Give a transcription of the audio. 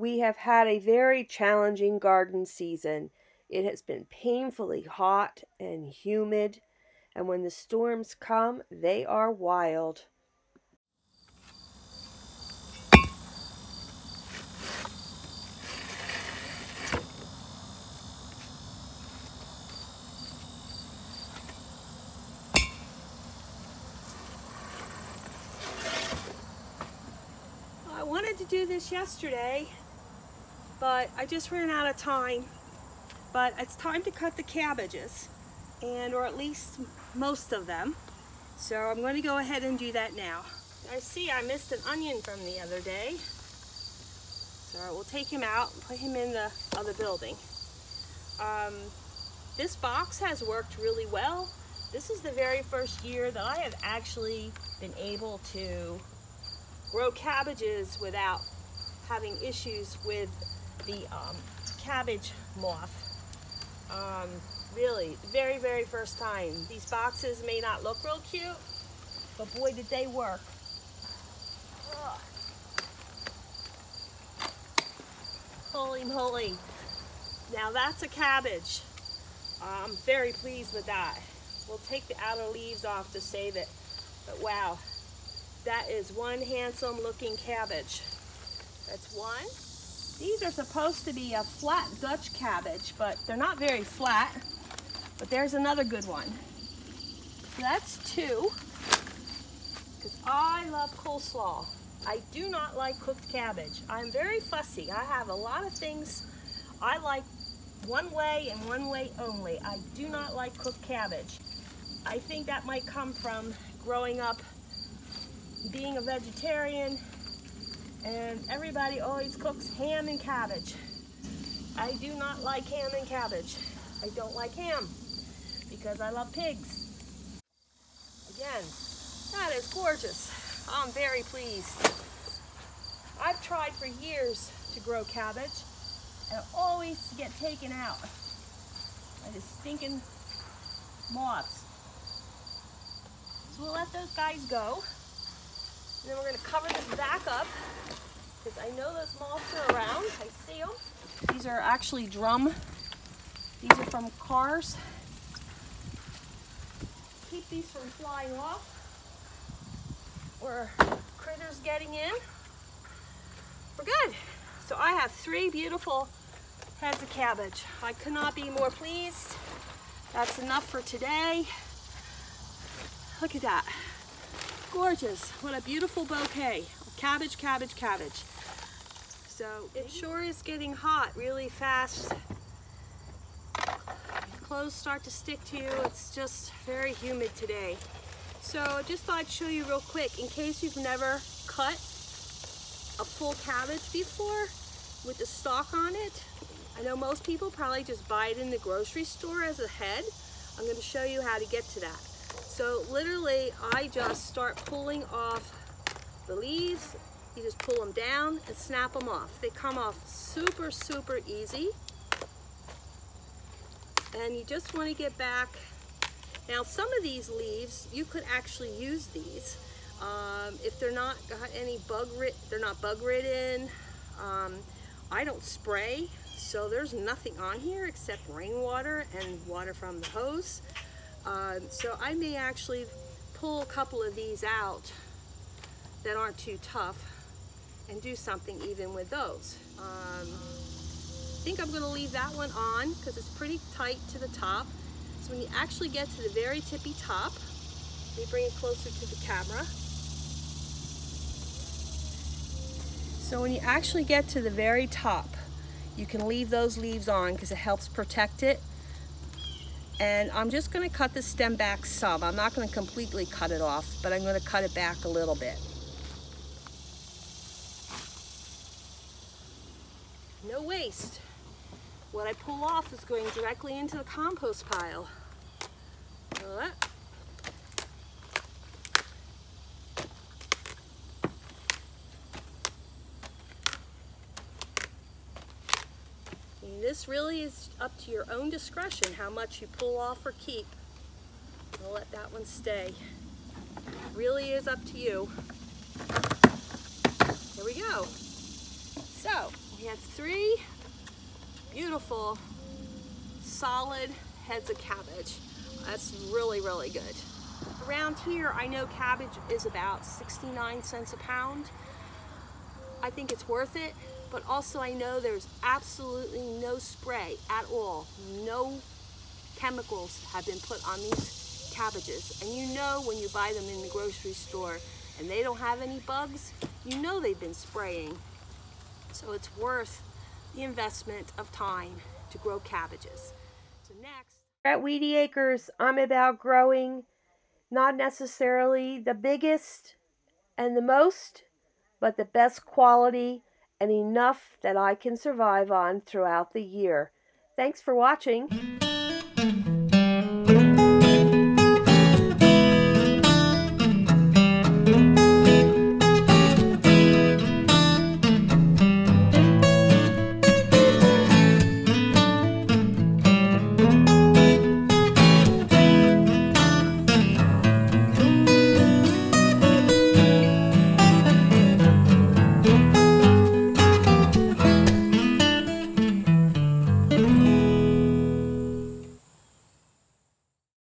We have had a very challenging garden season. It has been painfully hot and humid, and when the storms come, they are wild. I wanted to do this yesterday, but I just ran out of time. But it's time to cut the cabbages, or at least most of them. So I'm going to go ahead and do that now. I see I missed an onion from the other day. So we'll take him out and put him in the other building. This box has worked really well. This is the very first year that I have actually been able to grow cabbages without having issues with the cabbage moth. Really, very, very first time. These boxes may not look real cute, but boy, did they work. Ugh. Holy moly. Now that's a cabbage. I'm very pleased with that. We'll take the outer leaves off to save it, but wow, that is one handsome looking cabbage. That's one. These are supposed to be a flat Dutch cabbage, but they're not very flat. But there's another good one. So that's two, because I love coleslaw. I do not like cooked cabbage. I'm very fussy. I have a lot of things I like one way and one way only. I do not like cooked cabbage. I think that might come from growing up being a vegetarian, and everybody always cooks ham and cabbage. I do not like ham and cabbage. I don't like ham because I love pigs. Again, that is gorgeous. I'm very pleased. I've tried for years to grow cabbage and always get taken out by the stinking moths. So we'll let those guys go. And then we're going to cover this back up because I know those moths are around. I see them. These are actually drum. These are from cars. Keep these from flying off or critters getting in. We're good. So I have 3 beautiful heads of cabbage. I could not be more pleased. That's enough for today. Look at that. Gorgeous. What a beautiful bouquet. Cabbage, cabbage, cabbage. So it sure is getting hot really fast. Clothes start to stick to you. It's just very humid today. So I just thought I'd show you real quick in case you've never cut a full cabbage before with the stalk on it. I know most people probably just buy it in the grocery store as a head. I'm going to show you how to get to that. So literally, I just start pulling off the leaves. You just pull them down and snap them off. They come off super, super easy. And you just want to get back. Now, some of these leaves, you could actually use these. If they're not got any they're not bug ridden. I don't spray, so there's nothing on here except rainwater and water from the hose. So I may actually pull a couple of these out that aren't too tough and do something even with those. I think I'm going to leave that one on because it's pretty tight to the top. So when you actually get to the very tippy top, let me bring it closer to the camera. So when you actually get to the very top, you can leave those leaves on because it helps protect it. And I'm just going to cut the stem back some. I'm not going to completely cut it off, but I'm going to cut it back a little bit. No waste. What I pull off is going directly into the compost pile. This really is up to your own discretion how much you pull off or keep. I'll let that one stay. It really is up to you. Here we go. So we have 3 beautiful, solid heads of cabbage. That's really, really good. Around here, I know cabbage is about 69 cents a pound. I think it's worth it, but also I know there's absolutely no spray at all. No chemicals have been put on these cabbages. And you know when you buy them in the grocery store and they don't have any bugs, you know they've been spraying. So it's worth the investment of time to grow cabbages. So next, at Weedy Acres, I'm about growing not necessarily the biggest and the most, but the best quality and enough that I can survive on throughout the year. Thanks for watching.